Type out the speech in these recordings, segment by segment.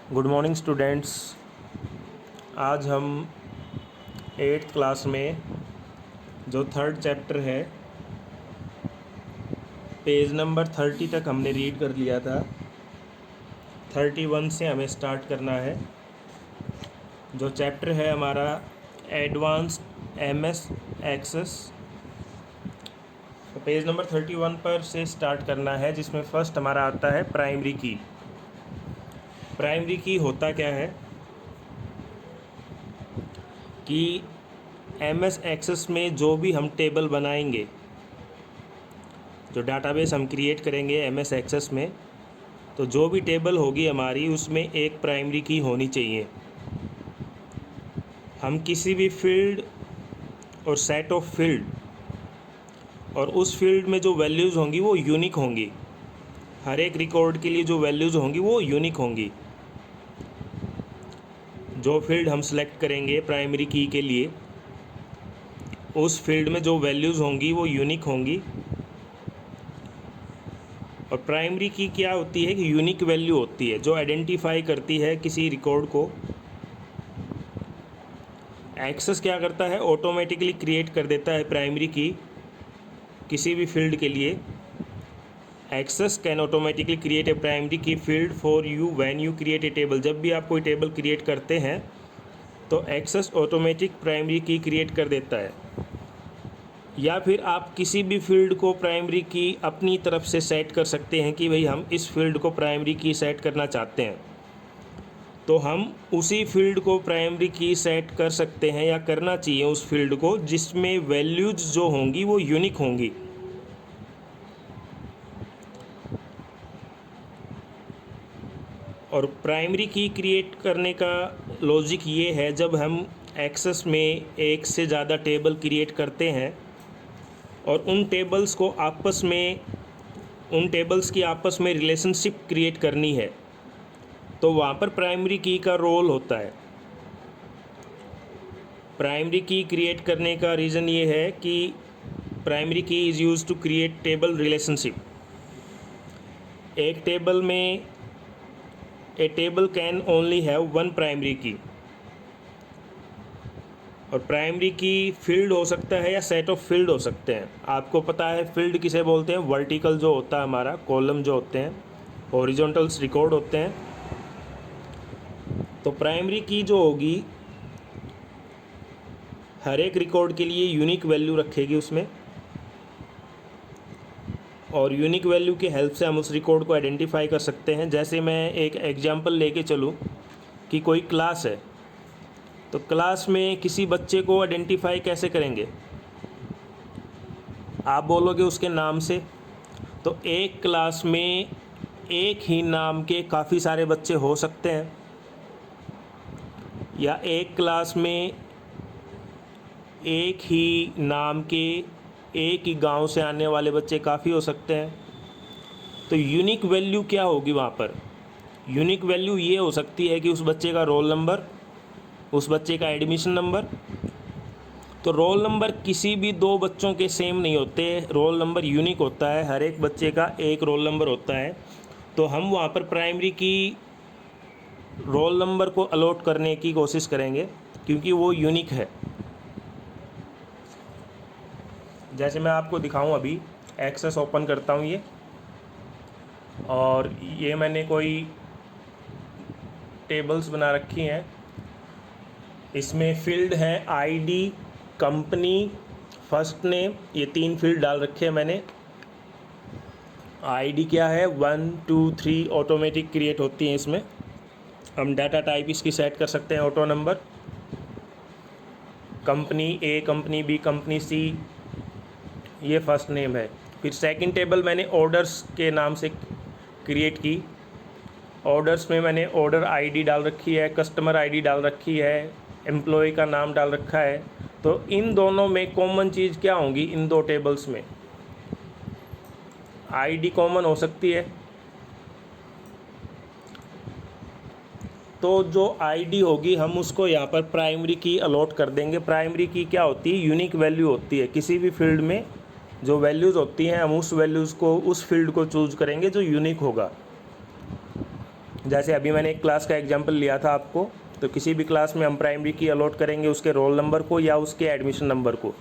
Good morning students. आज हम 8th class में जो थर्ड चैप्टर है पेज नंबर 30 तक हमने रीड कर लिया था। 31 से हमें स्टार्ट करना है। जो चैप्टर है हमारा एडवांस्ड एमएस एक्सेस, तो पेज नंबर 31 पर से स्टार्ट करना है, जिसमें फर्स्ट हमारा आता है प्राइमरी की। प्राइमरी की होता क्या है कि एमएस एक्सेस में जो भी हम टेबल बनाएंगे, जो डाटाबेस हम क्रिएट करेंगे एमएस एक्सेस में, तो जो भी टेबल होगी हमारी उसमें एक प्राइमरी की होनी चाहिए। हम किसी भी फील्ड और सेट ऑफ फील्ड और उस फील्ड में जो वैल्यूज़ होंगी वो यूनिक होंगी। हर एक रिकॉर्ड के लिए जो वैल्यूज़ होंगी वो यूनिक होंगी। जो फील्ड हम सेलेक्ट करेंगे प्राइमरी की के लिए, उस फील्ड में जो वैल्यूज़ होंगी वो यूनिक होंगी। और प्राइमरी की क्या होती है कि यूनिक वैल्यू होती है जो आइडेंटिफाई करती है किसी रिकॉर्ड को। एक्सेस क्या करता है, ऑटोमेटिकली क्रिएट कर देता है प्राइमरी की किसी भी फील्ड के लिए। Access can automatically create a primary key field for you when you create a table. जब भी आप कोई टेबल क्रिएट करते हैं तो Access automatic primary key create कर देता है। या फिर आप किसी भी फील्ड को प्राइमरी की अपनी तरफ से सेट कर सकते हैं कि भाई हम इस फील्ड को प्राइमरी की सेट करना चाहते हैं, तो हम उसी फील्ड को प्राइमरी की सेट कर सकते हैं या करना चाहिए उस फील्ड को जिसमें वैल्यूज जो होंगी वो यूनिक होंगी। और प्राइमरी की क्रिएट करने का लॉजिक ये है, जब हम एक्सेस में एक से ज़्यादा टेबल क्रिएट करते हैं और उन टेबल्स की आपस में रिलेशनशिप क्रिएट करनी है, तो वहाँ पर प्राइमरी की का रोल होता है। प्राइमरी की क्रिएट करने का रीज़न ये है कि primary key is use to create table relationship. एक टेबल में a table can only have one primary key. और प्राइमरी की फील्ड हो सकता है या सेट ऑफ फील्ड हो सकते हैं। आपको पता है फील्ड किसे बोलते हैं, वर्टिकल जो होता है हमारा, कॉलम जो होते हैं, हॉरिजॉन्टल्स रिकॉर्ड होते हैं। तो प्राइमरी की जो होगी हर एक रिकॉर्ड के लिए यूनिक वैल्यू रखेगी उसमें, और यूनिक वैल्यू की हेल्प से हम उस रिकॉर्ड को आइडेंटिफाई कर सकते हैं। जैसे मैं एक एग्जांपल लेके चलूँ कि कोई क्लास है, तो क्लास में किसी बच्चे को आइडेंटिफाई कैसे करेंगे? आप बोलोगे उसके नाम से। तो एक क्लास में एक ही नाम के काफ़ी सारे बच्चे हो सकते हैं, या एक क्लास में एक ही नाम के एक ही गांव से आने वाले बच्चे काफ़ी हो सकते हैं। तो यूनिक वैल्यू क्या होगी वहाँ पर? यूनिक वैल्यू ये हो सकती है कि उस बच्चे का रोल नंबर, उस बच्चे का एडमिशन नंबर। तो रोल नंबर किसी भी दो बच्चों के सेम नहीं होते, रोल नंबर यूनिक होता है, हर एक बच्चे का एक रोल नंबर होता है। तो हम वहाँ पर प्राइमरी की रोल नंबर को अलॉट करने की कोशिश करेंगे क्योंकि वो यूनिक है। जैसे मैं आपको दिखाऊं, अभी एक्सेस ओपन करता हूं ये, और ये मैंने कोई टेबल्स बना रखी हैं। इसमें फील्ड है आईडी, कंपनी, फर्स्ट नेम, ये 3 फील्ड डाल रखे हैं मैंने। आईडी क्या है, 1 2 3 ऑटोमेटिक क्रिएट होती हैं इसमें। हम डाटा टाइप इसकी सेट कर सकते हैं ऑटो नंबर। कंपनी ए, कंपनी बी, कंपनी सी, ये फर्स्ट नेम है। फिर सेकंड टेबल मैंने ऑर्डर्स के नाम से क्रिएट की। ऑर्डर्स में मैंने ऑर्डर आईडी डाल रखी है, कस्टमर आईडी डाल रखी है, एम्प्लॉय का नाम डाल रखा है। तो इन दोनों में कॉमन चीज़ क्या होंगी? इन दो टेबल्स में आईडी कॉमन हो सकती है। तो जो आईडी होगी हम उसको यहाँ पर प्राइमरी की अलॉट कर देंगे। प्राइमरी की क्या होती है? यूनिक वैल्यू होती है। किसी भी फील्ड में जो वैल्यूज़ होती हैं हम उस वैल्यूज़ को, उस फील्ड को चूज़ करेंगे जो यूनिक होगा। जैसे अभी मैंने एक क्लास का एग्जांपल लिया था आपको, तो किसी भी क्लास में हम प्राइमरी की अलॉट करेंगे उसके रोल नंबर को या उसके एडमिशन नंबर को,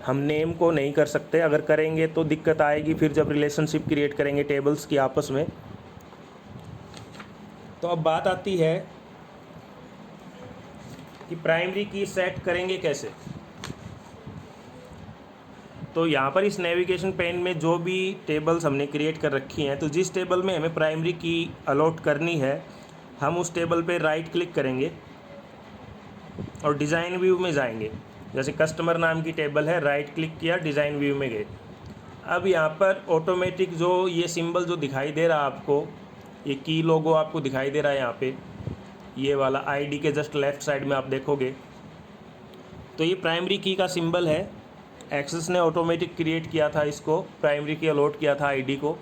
हम नेम को नहीं कर सकते। अगर करेंगे तो दिक्कत आएगी फिर जब रिलेशनशिप क्रिएट करेंगे टेबल्स की आपस में। तो अब बात आती है कि प्राइमरी की सेट करेंगे कैसे। तो यहाँ पर इस नेविगेशन पेन में जो भी टेबल्स हमने क्रिएट कर रखी हैं, तो जिस टेबल में हमें प्राइमरी की अलॉट करनी है हम उस टेबल पे राइट क्लिक करेंगे और डिज़ाइन व्यू में जाएंगे। जैसे कस्टमर नाम की टेबल है, राइट क्लिक किया, डिज़ाइन व्यू में गए। अब यहाँ पर ऑटोमेटिक जो ये सिंबल जो दिखाई दे रहा है आपको, ये की लोगो आपको दिखाई दे रहा है यहाँ पे, ये वाला आईडी के जस्ट लेफ़्ट साइड में आप देखोगे तो ये प्राइमरी की का सिंबल है। एक्सेस ने ऑटोमेटिक क्रिएट किया था इसको, प्राइमरी की अलॉट किया था आईडी को।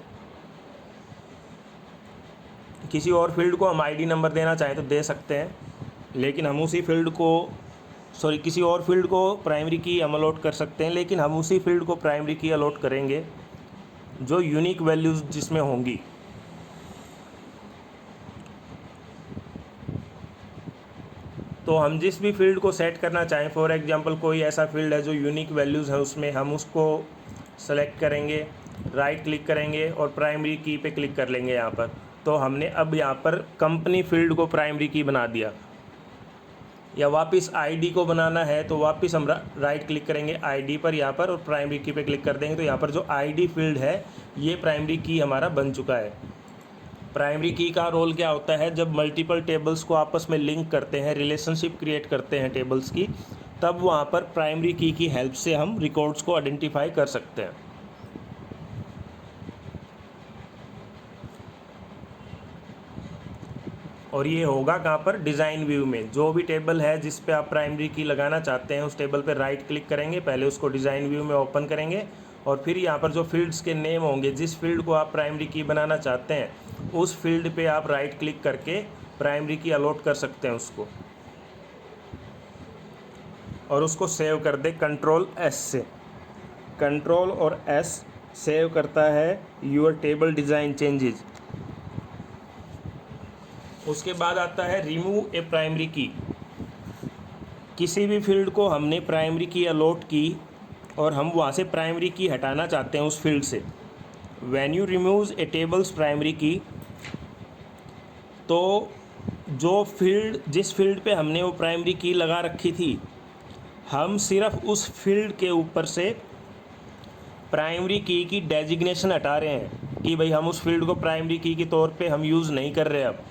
किसी और फील्ड को हम आईडी नंबर देना चाहें तो दे सकते हैं, लेकिन हम उसी फील्ड को किसी और फील्ड को प्राइमरी की हम अलॉट कर सकते हैं, लेकिन हम उसी फील्ड को प्राइमरी की अलॉट करेंगे जो यूनिक वैल्यूज़ जिसमें होंगी। तो हम जिस भी फील्ड को सेट करना चाहें, फॉर एग्जांपल कोई ऐसा फील्ड है जो यूनिक वैल्यूज़ है उसमें, हम उसको सेलेक्ट करेंगे, राइट क्लिक करेंगे और प्राइमरी की पे क्लिक कर लेंगे यहाँ पर। तो हमने अब यहाँ पर कंपनी फील्ड को प्राइमरी की बना दिया। या वापस आईडी को बनाना है तो वापस हम राइट क्लिक करेंगे आईडी पर यहाँ पर और प्राइमरी की पे क्लिक कर देंगे। तो यहाँ पर जो आईडी फील्ड है ये प्राइमरी की हमारा बन चुका है। प्राइमरी की का रोल क्या होता है, जब मल्टीपल टेबल्स को आपस में लिंक करते हैं, रिलेशनशिप क्रिएट करते हैं टेबल्स की, तब वहाँ पर प्राइमरी की हेल्प से हम रिकॉर्ड्स को आइडेंटिफाई कर सकते हैं। और ये होगा कहाँ पर, डिज़ाइन व्यू में। जो भी टेबल है जिस पे आप प्राइमरी की लगाना चाहते हैं उस टेबल पे राइट क्लिक करेंगे, पहले उसको डिज़ाइन व्यू में ओपन करेंगे और फिर यहाँ पर जो फील्ड्स के नेम होंगे, जिस फील्ड को आप प्राइमरी की बनाना चाहते हैं उस फील्ड पे आप राइट क्लिक करके प्राइमरी की अलॉट कर सकते हैं उसको, और उसको सेव कर दे कंट्रोल एस से। कंट्रोल और एस सेव करता है यूर टेबल डिज़ाइन चेंजेस। उसके बाद आता है रिमूव ए प्राइमरी की। किसी भी फील्ड को हमने प्राइमरी की अलॉट की और हम वहाँ से प्राइमरी की हटाना चाहते हैं उस फील्ड से। When you remove A tables primary की, तो जो फील्ड, जिस फील्ड पे हमने वो प्राइमरी की लगा रखी थी, हम सिर्फ उस फील्ड के ऊपर से प्राइमरी की डेजिग्नेशन हटा रहे हैं कि भाई हम उस फील्ड को प्राइमरी की के तौर पे हम यूज़ नहीं कर रहे। अब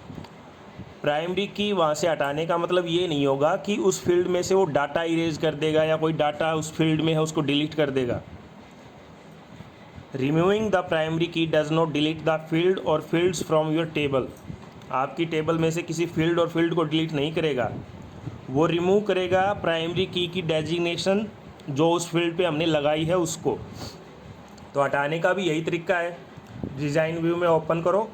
प्राइमरी की वहाँ से हटाने का मतलब ये नहीं होगा कि उस फील्ड में से वो डाटा इरेज कर देगा या कोई डाटा उस फील्ड में है उसको डिलीट कर देगा। रिमूविंग द प्राइमरी की does not delete the field और फील्ड्स फ्रॉम योर टेबल। आपकी टेबल में से किसी फील्ड और फील्ड को डिलीट नहीं करेगा, वो रिमूव करेगा प्राइमरी की डेजिग्नेशन जो उस फील्ड पे हमने लगाई है उसको। तो हटाने का भी यही तरीका है। डिज़ाइन व्यू में ओपन करो,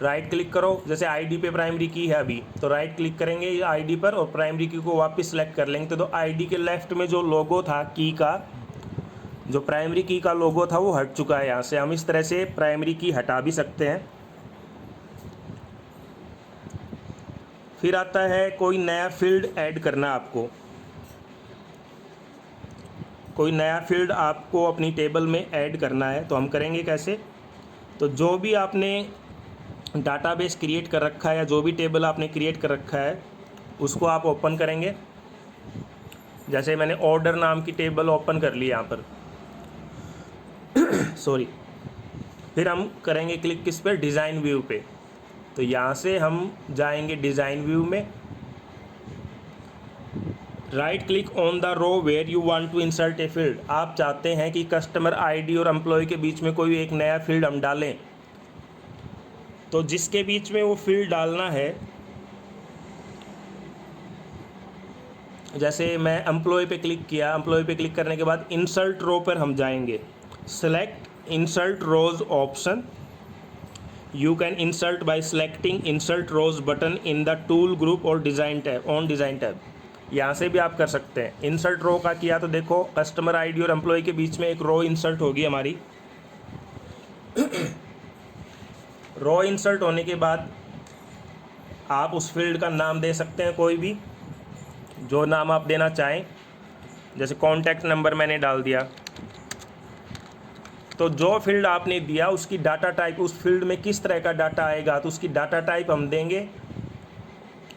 राइट क्लिक करो, जैसे आईडी पे प्राइमरी की है अभी तो राइट क्लिक करेंगे आईडी पर और प्राइमरी की को वापस सेलेक्ट कर लेंगे। तो आईडी के लेफ़्ट में जो लोगो था की का, जो प्राइमरी की का लोगो था वो हट चुका है। यहाँ से हम इस तरह से प्राइमरी की हटा भी सकते हैं। फिर आता है कोई नया फील्ड ऐड करना। आपको कोई नया फील्ड आपको अपनी टेबल में ऐड करना है, तो हम करेंगे कैसे। तो जो भी आपने डाटाबेस क्रिएट कर रखा है या जो भी टेबल आपने क्रिएट कर रखा है उसको आप ओपन करेंगे। जैसे मैंने ऑर्डर नाम की टेबल ओपन कर ली यहाँ पर सॉरी। फिर हम करेंगे क्लिक किस पे, डिज़ाइन व्यू पे। तो यहाँ से हम जाएंगे डिज़ाइन व्यू में, right click on the row where you want to insert a field. आप चाहते हैं कि कस्टमर आईडी और एम्प्लॉय के बीच में कोई एक नया फील्ड हम डालें, तो जिसके बीच में वो फील्ड डालना है, जैसे मैं एम्प्लॉय पे क्लिक किया, एम्प्लॉय पे क्लिक करने के बाद इंसर्ट रो पर हम जाएंगे, select insert rows option. You can insert by selecting insert rows button in the tool group और design tab, on design tab. यहाँ से भी आप कर सकते हैं। इंसर्ट रो का किया तो देखो कस्टमर आईडी और एम्प्लॉय के बीच में एक रो इंसर्ट होगी हमारी। रो इंसर्ट होने के बाद आप उस फील्ड का नाम दे सकते हैं, कोई भी जो नाम आप देना चाहें। जैसे कॉन्टैक्ट नंबर मैंने डाल दिया, तो जो फील्ड आपने दिया उसकी डाटा टाइप, उस फील्ड में किस तरह का डाटा आएगा तो उसकी डाटा टाइप हम देंगे।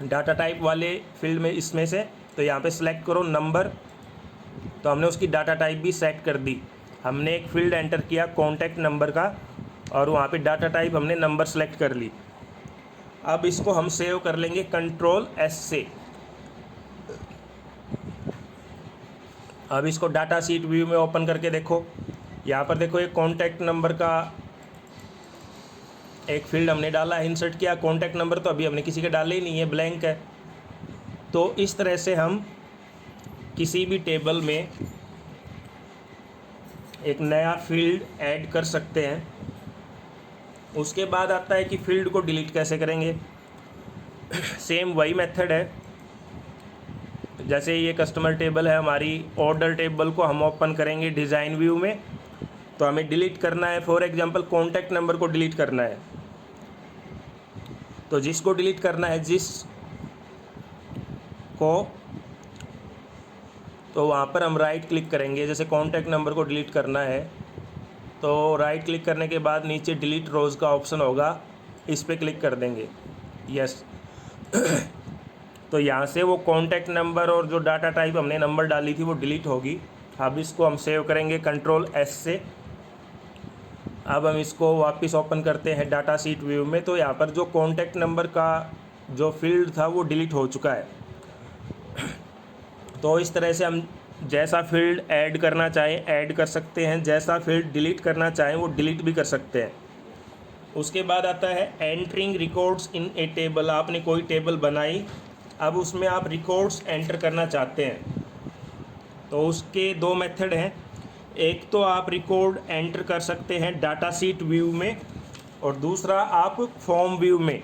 डाटा टाइप वाले फील्ड में इसमें से तो यहाँ पे सिलेक्ट करो नंबर, तो हमने उसकी डाटा टाइप भी सेट कर दी। हमने एक फील्ड एंटर किया कॉन्टैक्ट नंबर का और वहाँ पे डाटा टाइप हमने नंबर सेलेक्ट कर ली। अब इसको हम सेव कर लेंगे Ctrl+S से। अब इसको डाटा शीट व्यू में ओपन करके देखो, यहाँ पर देखो एक कॉन्टैक्ट नंबर का एक फील्ड हमने डाला, इंसर्ट किया कॉन्टैक्ट नंबर, तो अभी हमने किसी के डाले ही नहीं है, ब्लैंक है। तो इस तरह से हम किसी भी टेबल में एक नया फील्ड ऐड कर सकते हैं। उसके बाद आता है कि फील्ड को डिलीट कैसे करेंगे। सेम वही मेथड है, जैसे ये कस्टमर टेबल है हमारी, ऑर्डर टेबल को हम ओपन करेंगे डिज़ाइन व्यू में, तो हमें डिलीट करना है। फॉर एग्जांपल कॉन्टैक्ट नंबर को डिलीट करना है, तो जिसको डिलीट करना है, जिस को, तो वहाँ पर हम राइट क्लिक करेंगे। जैसे कॉन्टैक्ट नंबर को डिलीट करना है तो राइट क्लिक करने के बाद नीचे डिलीट रोज़ का ऑप्शन होगा, इस पर क्लिक कर देंगे, यस। तो यहाँ से वो कॉन्टैक्ट नंबर और जो डाटा टाइप हमने नंबर डाली थी वो डिलीट होगी। अब इसको हम सेव करेंगे Ctrl+S से। अब हम इसको वापस ओपन करते हैं डाटा शीट व्यू में, तो यहाँ पर जो कॉन्टैक्ट नंबर का जो फील्ड था वो डिलीट हो चुका है। तो इस तरह से हम जैसा फील्ड ऐड करना चाहें ऐड कर सकते हैं, जैसा फील्ड डिलीट करना चाहें वो डिलीट भी कर सकते हैं। उसके बाद आता है entering records in A table. आपने कोई टेबल बनाई, अब उसमें आप रिकॉर्ड्स एंटर करना चाहते हैं, तो उसके दो मेथड हैं। एक तो आप रिकॉर्ड एंटर कर सकते हैं डाटा शीट व्यू में, और दूसरा आप फॉर्म व्यू में।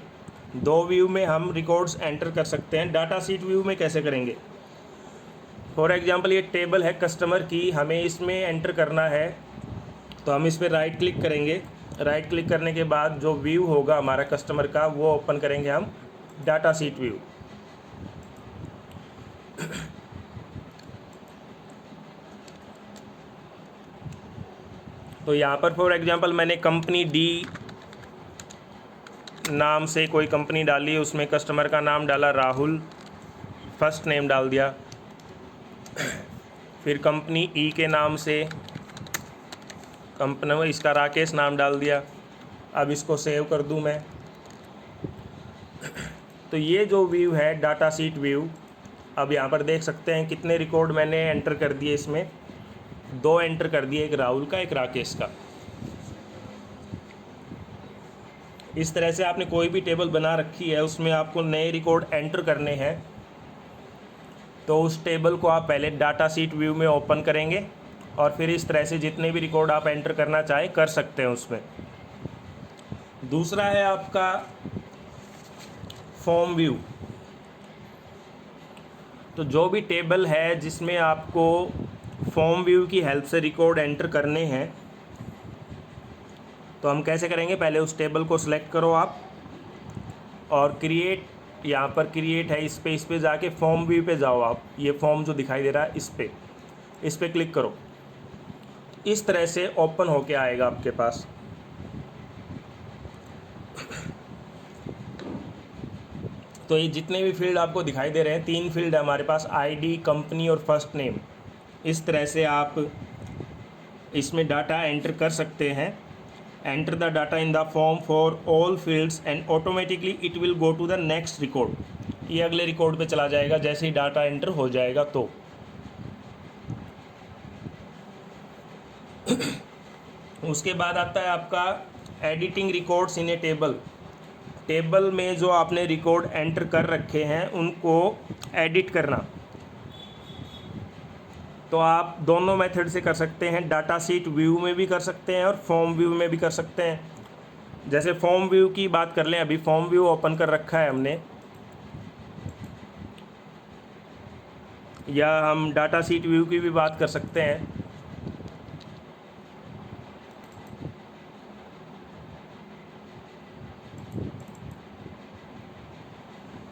दो व्यू में हम रिकॉर्ड्स एंटर कर सकते हैं। डाटा शीट व्यू में कैसे करेंगे, फॉर एग्जांपल ये टेबल है कस्टमर की, हमें इसमें एंटर करना है, तो हम इस पर राइट क्लिक करेंगे। राइट क्लिक करने के बाद जो व्यू होगा हमारा कस्टमर का वो ओपन करेंगे हम डाटा शीट व्यू। तो यहाँ पर फॉर एग्जांपल मैंने कंपनी डी नाम से कोई कंपनी डाली, उसमें कस्टमर का नाम डाला राहुल, फर्स्ट नेम डाल दिया। फिर कंपनी ई के नाम से कंपनी इसका राकेश नाम डाल दिया। अब इसको सेव कर दूं मैं, तो ये जो व्यू है डाटा शीट व्यू, अब यहाँ पर देख सकते हैं कितने रिकॉर्ड मैंने एंटर कर दिए। इसमें दो एंटर कर दिए, एक राहुल का एक राकेश का। इस तरह से आपने कोई भी टेबल बना रखी है, उसमें आपको नए रिकॉर्ड एंटर करने हैं, तो उस टेबल को आप पहले डाटा शीट व्यू में ओपन करेंगे और फिर इस तरह से जितने भी रिकॉर्ड आप एंटर करना चाहें कर सकते हैं उसमें। दूसरा है आपका फॉर्म व्यू। तो जो भी टेबल है जिसमें आपको फॉर्म व्यू की हेल्प से रिकॉर्ड एंटर करने हैं, तो हम कैसे करेंगे, पहले उस टेबल को सिलेक्ट करो आप और क्रिएट, यहाँ पर क्रिएट है, इस पे जाके फॉर्म व्यू पे जाओ आप। ये फॉर्म जो दिखाई दे रहा है इस पे क्लिक करो। इस तरह से ओपन होके आएगा आपके पास। तो ये जितने भी फील्ड आपको दिखाई दे रहे हैं, 3 फील्ड है हमारे पास, आईडी, कंपनी और फर्स्ट नेम। इस तरह से आप इसमें डाटा एंटर कर सकते हैं। Enter the data in the form for all fields and automatically it will go to the next record. ये अगले रिकॉर्ड पे चला जाएगा जैसे ही डाटा एंटर हो जाएगा। तो उसके बाद आता है आपका editing records in A table. Table में जो आपने रिकॉर्ड एंटर कर रखे हैं उनको एडिट करना, तो आप दोनों मेथड से कर सकते हैं। डाटा शीट व्यू में भी कर सकते हैं और फॉर्म व्यू में भी कर सकते हैं। जैसे फॉर्म व्यू की बात कर लें, अभी फॉर्म व्यू ओपन कर रखा है हमने, या हम डाटा शीट व्यू की भी बात कर सकते हैं।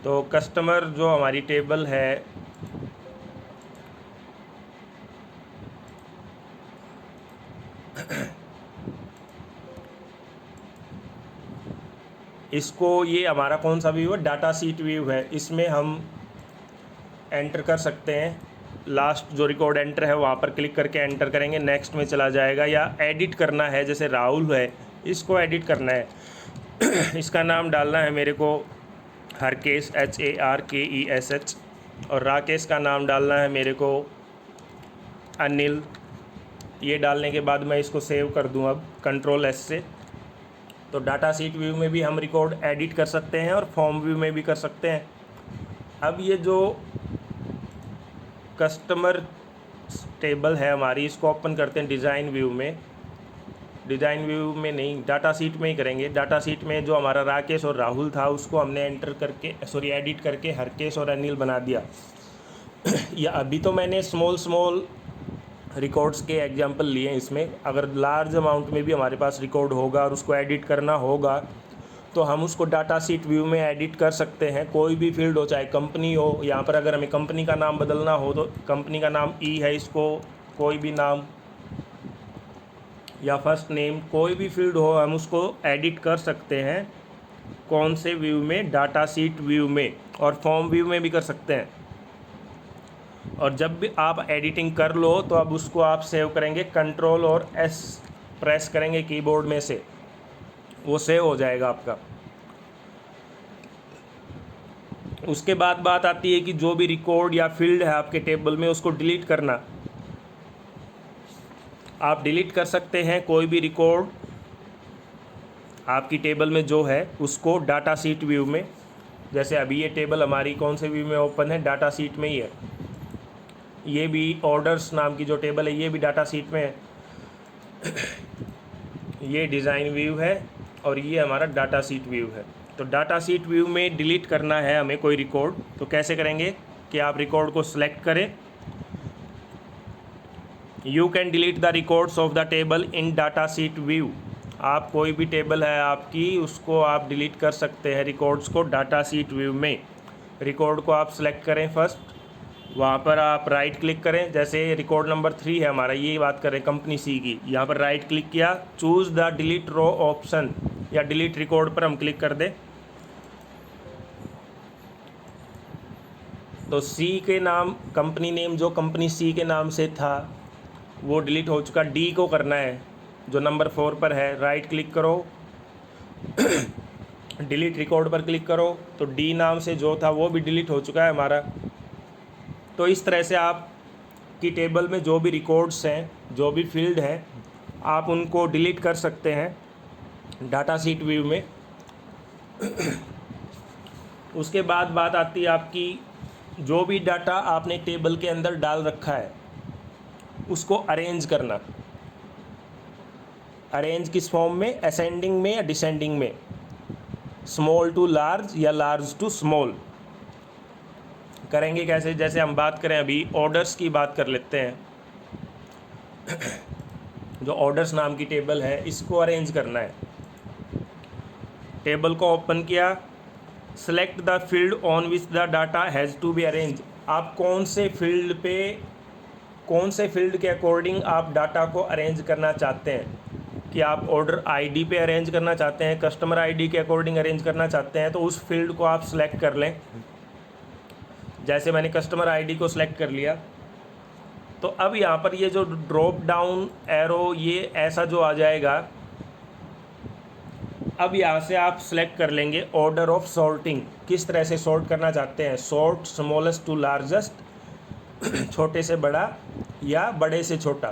तो कस्टमर जो हमारी टेबल है इसको, ये हमारा कौन सा व्यू है, डाटा सीट व्यू है। इसमें हम एंटर कर सकते हैं, लास्ट जो रिकॉर्ड एंटर है वहाँ पर क्लिक करके एंटर करेंगे, नेक्स्ट में चला जाएगा। या एडिट करना है, जैसे राहुल है, इसको एडिट करना है इसका नाम डालना है मेरे को हरकेश, HARKESH, और राकेश का नाम डालना है मेरे को अनिल। ये डालने के बाद मैं इसको सेव कर दूं अब Ctrl+S से। तो डाटा सीट व्यू में भी हम रिकॉर्ड एडिट कर सकते हैं और फॉर्म व्यू में भी कर सकते हैं। अब ये जो कस्टमर टेबल है हमारी, इसको ओपन करते हैं डिज़ाइन व्यू में। डिज़ाइन व्यू में नहीं, डाटा सीट में ही करेंगे। डाटा सीट में जो हमारा राकेश और राहुल था उसको हमने एंटर करके, सॉरी, एडिट करके हरकेश और अनिल बना दिया या अभी तो मैंने स्मॉल रिकॉर्ड्स के एग्जांपल लिए हैं इसमें। अगर लार्ज अमाउंट में भी हमारे पास रिकॉर्ड होगा और उसको एडिट करना होगा तो हम उसको डाटा सीट व्यू में एडिट कर सकते हैं। कोई भी फील्ड हो, चाहे कंपनी हो, यहाँ पर अगर हमें कंपनी का नाम बदलना हो तो कंपनी का नाम ई है, इसको कोई भी नाम या फर्स्ट नेम, कोई भी फील्ड हो, हम उसको एडिट कर सकते हैं। कौन से व्यू में, डाटा सीट व्यू में, और फॉर्म व्यू में भी कर सकते हैं। और जब भी आप एडिटिंग कर लो तो अब उसको आप सेव करेंगे, Ctrl और S प्रेस करेंगे कीबोर्ड में से, वो सेव हो जाएगा आपका। उसके बाद बात आती है कि जो भी रिकॉर्ड या फील्ड है आपके टेबल में उसको डिलीट करना। आप डिलीट कर सकते हैं कोई भी रिकॉर्ड आपकी टेबल में जो है उसको डाटा सीट व्यू में। जैसे अभी ये टेबल हमारी कौन से व्यू में ओपन है, डाटा सीट में ही है। ये भी ऑर्डर्स नाम की जो टेबल है ये भी डाटा सीट में है ये डिज़ाइन व्यू है और ये हमारा डाटा सीट व्यू है। तो डाटा सीट व्यू में डिलीट करना है हमें कोई रिकॉर्ड, तो कैसे करेंगे कि आप रिकॉर्ड को सिलेक्ट करें। You can delete the records of the table in data sheet view. आप कोई भी टेबल है आपकी, उसको आप डिलीट कर सकते हैं रिकॉर्ड्स को डाटा सीट व्यू में। रिकॉर्ड को आप सिलेक्ट करें फर्स्ट, वहाँ पर आप राइट क्लिक करें। जैसे रिकॉर्ड नंबर 3 है हमारा, ये बात करें कंपनी सी की, यहाँ पर राइट क्लिक किया, choose the delete row option या डिलीट रिकॉर्ड पर हम क्लिक कर दें। तो सी के नाम, कंपनी नेम जो कंपनी सी के नाम से था वो डिलीट हो चुका। डी को करना है जो नंबर 4 पर है, राइट क्लिक करो डिलीट रिकॉर्ड पर क्लिक करो, तो डी नाम से जो था वो भी डिलीट हो चुका है हमारा। तो इस तरह से आप की टेबल में जो भी रिकॉर्ड्स हैं, जो भी फील्ड हैं, आप उनको डिलीट कर सकते हैं डाटा सीट व्यू में। उसके बाद बात आती है आपकी, जो भी डाटा आपने टेबल के अंदर डाल रखा है उसको अरेंज करना। अरेंज किस फॉर्म में, असेंडिंग में या डिसेंडिंग में, स्मॉल टू लार्ज या लार्ज टू स्मॉल। करेंगे कैसे, जैसे हम बात करें अभी ऑर्डर्स की बात कर लेते हैं जो ऑर्डर्स नाम की टेबल है इसको अरेंज करना है। टेबल को ओपन किया, select the field on which the data has to be arrange. आप कौन से फील्ड पे, कौन से फील्ड के अकॉर्डिंग आप डाटा को अरेंज करना चाहते हैं, कि आप ऑर्डर आईडी पे अरेंज करना चाहते हैं, कस्टमर आईडी के अकॉर्डिंग अरेंज करना चाहते हैं, तो उस फील्ड को आप सेलेक्ट कर लें। जैसे मैंने कस्टमर आईडी को सिलेक्ट कर लिया, तो अब यहाँ पर ये जो ड्रॉप डाउन एरो ये ऐसा जो आ जाएगा, अब यहाँ से आप सेलेक्ट कर लेंगे ऑर्डर ऑफ सॉर्टिंग, किस तरह से सॉर्ट करना चाहते हैं, सॉर्ट स्मॉलेस्ट टू लार्जेस्ट, छोटे से बड़ा या बड़े से छोटा।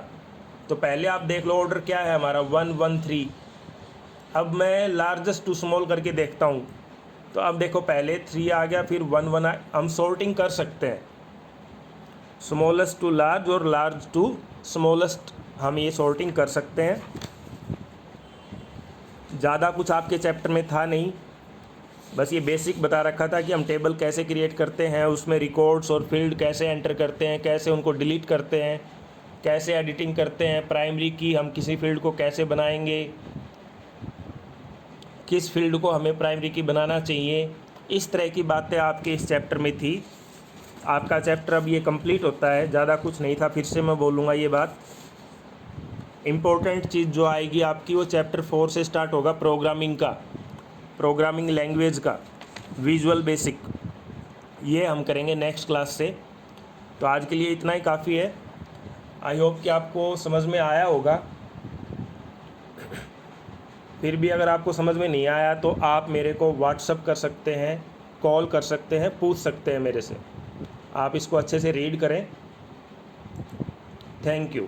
तो पहले आप देख लो ऑर्डर क्या है हमारा 113। अब मैं लार्जेस्ट टू स्मॉल करके देखता हूँ, तो अब देखो पहले 3 आ गया, फिर 1 हम सॉर्टिंग कर सकते हैं, स्मॉलेस्ट टू लार्ज और लार्ज टू स्मॉलेस्ट, हम ये सॉर्टिंग कर सकते हैं। ज़्यादा कुछ आपके चैप्टर में था नहीं, बस ये बेसिक बता रखा था कि हम टेबल कैसे क्रिएट करते हैं, उसमें रिकॉर्ड्स और फील्ड कैसे एंटर करते हैं, कैसे उनको डिलीट करते हैं, कैसे एडिटिंग करते हैं, प्राइमरी की हम किसी फील्ड को कैसे बनाएंगे, किस फील्ड को हमें प्राइमरी की बनाना चाहिए, इस तरह की बातें आपके इस चैप्टर में थी। आपका चैप्टर अब ये कंप्लीट होता है, ज़्यादा कुछ नहीं था। फिर से मैं बोलूँगा ये बात, इम्पोर्टेंट चीज़ जो आएगी आपकी वो चैप्टर 4 से स्टार्ट होगा, प्रोग्रामिंग का, प्रोग्रामिंग लैंग्वेज का, विजुअल बेसिक, ये हम करेंगे नेक्स्ट क्लास से। तो आज के लिए इतना ही काफ़ी है। आई होप कि आपको समझ में आया होगा। फिर भी अगर आपको समझ में नहीं आया तो आप मेरे को व्हाट्सअप कर सकते हैं, कॉल कर सकते हैं, पूछ सकते हैं मेरे से। आप इसको अच्छे से रीड करें। Thank you.